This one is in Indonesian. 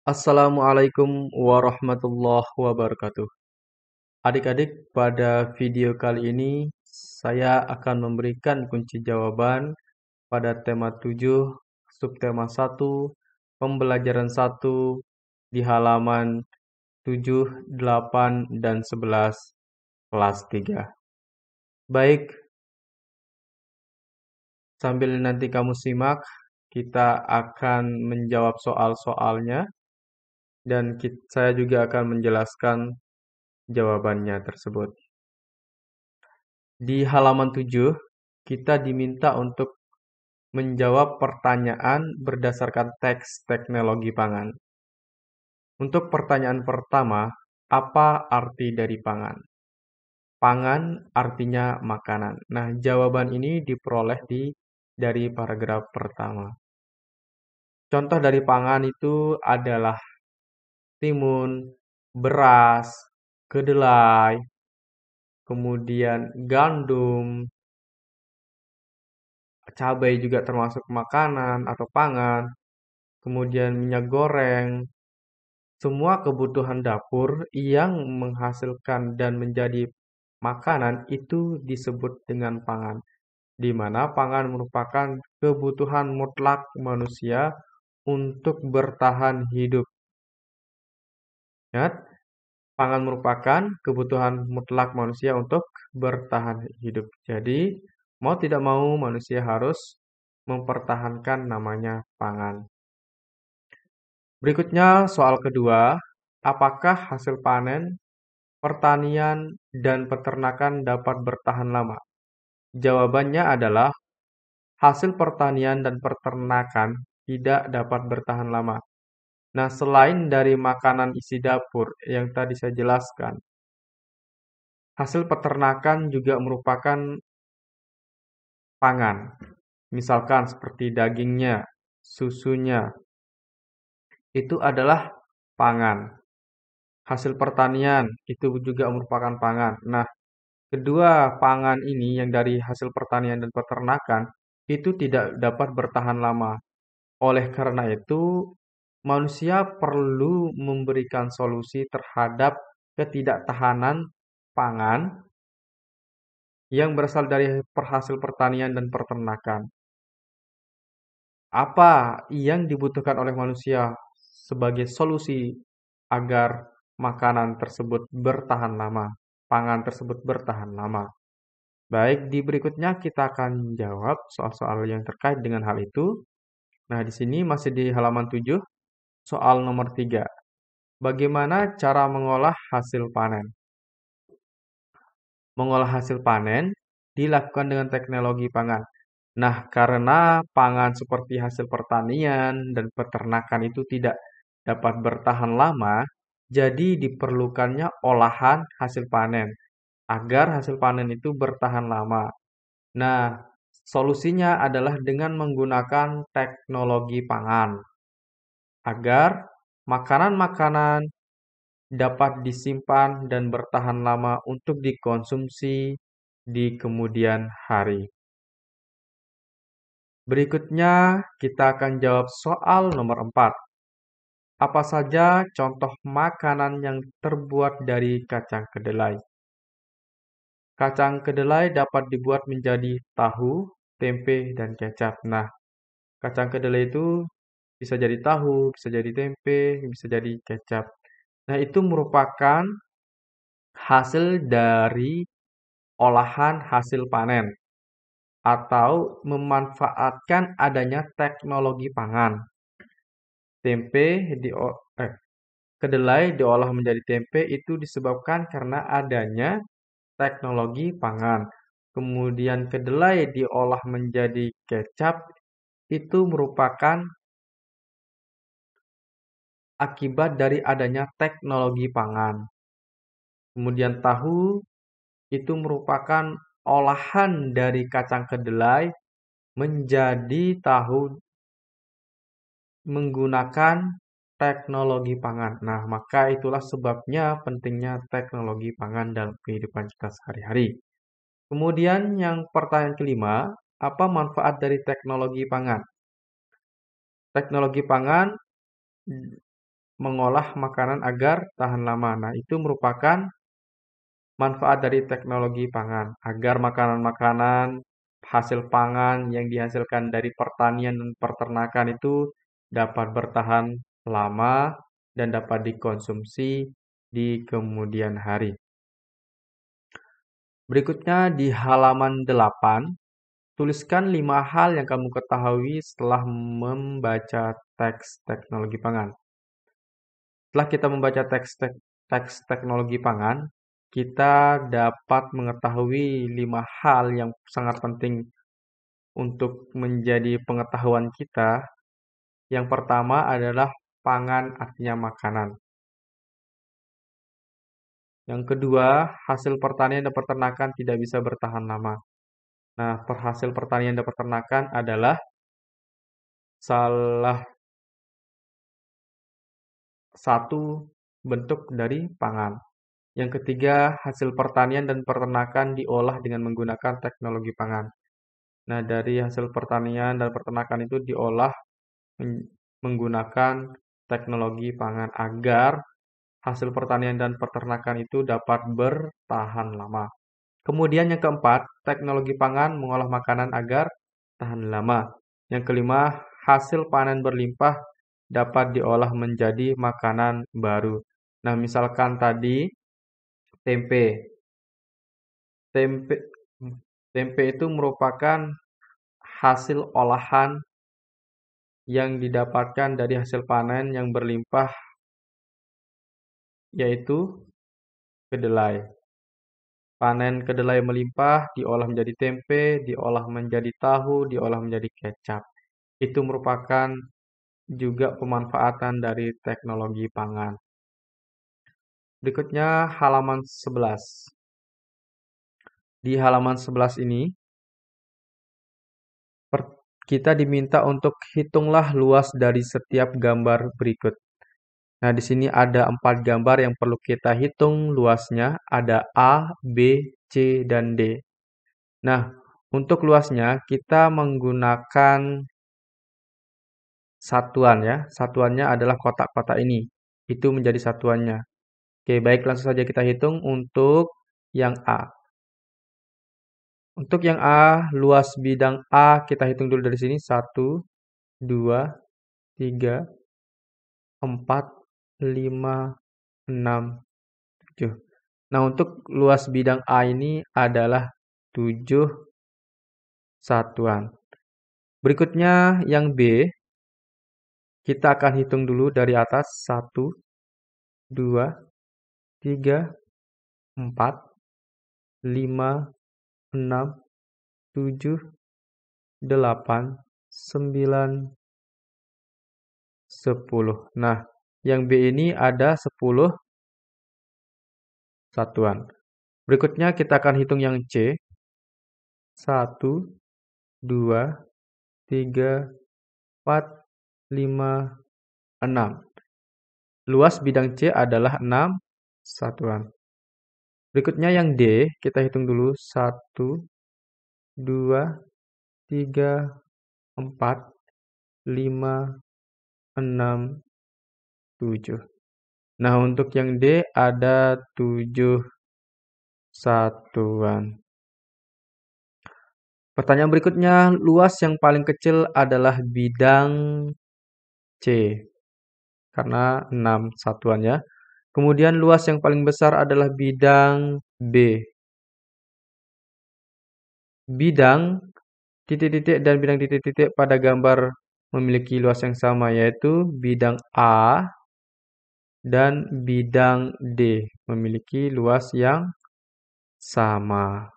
Assalamualaikum warahmatullahi wabarakatuh. Adik-adik, pada video kali ini saya akan memberikan kunci jawaban pada tema 7, subtema 1, pembelajaran 1 di halaman 7, 8, dan 11 kelas 3. Baik, sambil nanti kamu simak, kita akan menjawab soal-soalnya dan saya juga akan menjelaskan jawabannya tersebut. Di halaman 7, kita diminta untuk menjawab pertanyaan berdasarkan teks teknologi pangan. Untuk pertanyaan pertama, apa arti dari pangan? Pangan artinya makanan. Nah, jawaban ini diperoleh dari paragraf pertama. Contoh dari pangan itu adalah timun, beras, kedelai, kemudian gandum, cabai juga termasuk makanan atau pangan, kemudian minyak goreng, semua kebutuhan dapur yang menghasilkan dan menjadi makanan itu disebut dengan pangan, di mana pangan merupakan kebutuhan mutlak manusia untuk bertahan hidup. Ingat, pangan merupakan kebutuhan mutlak manusia untuk bertahan hidup. Jadi, mau tidak mau manusia harus mempertahankan namanya pangan. Berikutnya soal kedua, apakah hasil panen, pertanian, dan peternakan dapat bertahan lama? Jawabannya adalah hasil pertanian dan peternakan tidak dapat bertahan lama. Nah, selain dari makanan isi dapur yang tadi saya jelaskan, hasil peternakan juga merupakan pangan. Misalkan seperti dagingnya, susunya, itu adalah pangan. Hasil pertanian itu juga merupakan pangan. Nah, kedua pangan ini yang dari hasil pertanian dan peternakan itu tidak dapat bertahan lama. Oleh karena itu, manusia perlu memberikan solusi terhadap ketidaktahanan pangan yang berasal dari hasil pertanian dan peternakan. Apa yang dibutuhkan oleh manusia sebagai solusi agar makanan tersebut bertahan lama, pangan tersebut bertahan lama? Baik, di berikutnya kita akan jawab soal-soal yang terkait dengan hal itu. Nah, di sini masih di halaman 7, soal nomor 3. Bagaimana cara mengolah hasil panen? Mengolah hasil panen dilakukan dengan teknologi pangan. Nah, karena pangan seperti hasil pertanian dan peternakan itu tidak dapat bertahan lama, jadi diperlukannya olahan hasil panen agar hasil panen itu bertahan lama. Nah, solusinya adalah dengan menggunakan teknologi pangan agar makanan-makanan dapat disimpan dan bertahan lama untuk dikonsumsi di kemudian hari. Berikutnya, kita akan jawab soal nomor 4. Apa saja contoh makanan yang terbuat dari kacang kedelai? Kacang kedelai dapat dibuat menjadi tahu, tempe, dan kecap. Nah, kacang kedelai itu bisa jadi tahu, bisa jadi tempe, bisa jadi kecap. Nah, itu merupakan hasil dari olahan hasil panen atau memanfaatkan adanya teknologi pangan. Tempe di Kedelai diolah menjadi tempe itu disebabkan karena adanya teknologi pangan. Kemudian kedelai diolah menjadi kecap itu merupakan akibat dari adanya teknologi pangan. Kemudian tahu itu merupakan olahan dari kacang kedelai menjadi tahu menggunakan teknologi pangan. Nah, maka itulah sebabnya pentingnya teknologi pangan dalam kehidupan kita sehari-hari. Kemudian yang pertanyaan kelima, apa manfaat dari teknologi pangan? Teknologi pangan mengolah makanan agar tahan lama. Nah, itu merupakan manfaat dari teknologi pangan, agar makanan-makanan hasil pangan yang dihasilkan dari pertanian dan peternakan itu dapat bertahan lama dan dapat dikonsumsi di kemudian hari. Berikutnya di halaman 8, tuliskan 5 hal yang kamu ketahui setelah membaca teks teknologi pangan. Setelah kita membaca teks teknologi pangan, kita dapat mengetahui 5 hal yang sangat penting untuk menjadi pengetahuan kita. Yang pertama adalah pangan artinya makanan. Yang kedua, hasil pertanian dan peternakan tidak bisa bertahan lama. Nah, hasil pertanian dan peternakan adalah salah satu bentuk dari pangan. Yang ketiga, hasil pertanian dan peternakan diolah dengan menggunakan teknologi pangan. Nah, dari hasil pertanian dan peternakan itu diolah menggunakan teknologi pangan agar hasil pertanian dan peternakan itu dapat bertahan lama. Kemudian yang keempat, teknologi pangan mengolah makanan agar tahan lama. Yang kelima, hasil panen berlimpah dapat diolah menjadi makanan baru. Nah, misalkan tadi tempe. Tempe tempe itu merupakan hasil olahan yang didapatkan dari hasil panen yang berlimpah, yaitu kedelai. Panen kedelai melimpah, diolah menjadi tempe, diolah menjadi tahu, diolah menjadi kecap. Itu merupakan juga pemanfaatan dari teknologi pangan. Berikutnya halaman 11. Di halaman 11 ini, kita diminta untuk hitunglah luas dari setiap gambar berikut. Nah, di sini ada 4 gambar yang perlu kita hitung luasnya. Ada A, B, C, dan D. Nah, untuk luasnya kita menggunakan satuan ya. Satuannya adalah kotak-kotak ini. Itu menjadi satuannya. Oke, baik langsung saja kita hitung untuk yang A. Untuk yang A, luas bidang A kita hitung dulu dari sini. 1, 2, 3, 4, 5, 6, 7. Nah, untuk luas bidang A ini adalah 7 satuan. Berikutnya yang B, kita akan hitung dulu dari atas. 1, 2, 3, 4, 5, 6, 7, 8, 9, 10. Nah, yang B ini ada 10 satuan. Berikutnya kita akan hitung yang C. 1, 2, 3, 4, 5, 6. Luas bidang C adalah 6 satuan. Berikutnya yang D, kita hitung dulu. 1, 2, 3, 4, 5, 6, 7. Nah, untuk yang D ada 7 satuan. Pertanyaan berikutnya, luas yang paling kecil adalah bidang C. Karena 6 satuan ya. Kemudian luas yang paling besar adalah bidang B. Bidang titik-titik dan bidang titik-titik pada gambar memiliki luas yang sama, yaitu bidang A dan bidang D memiliki luas yang sama.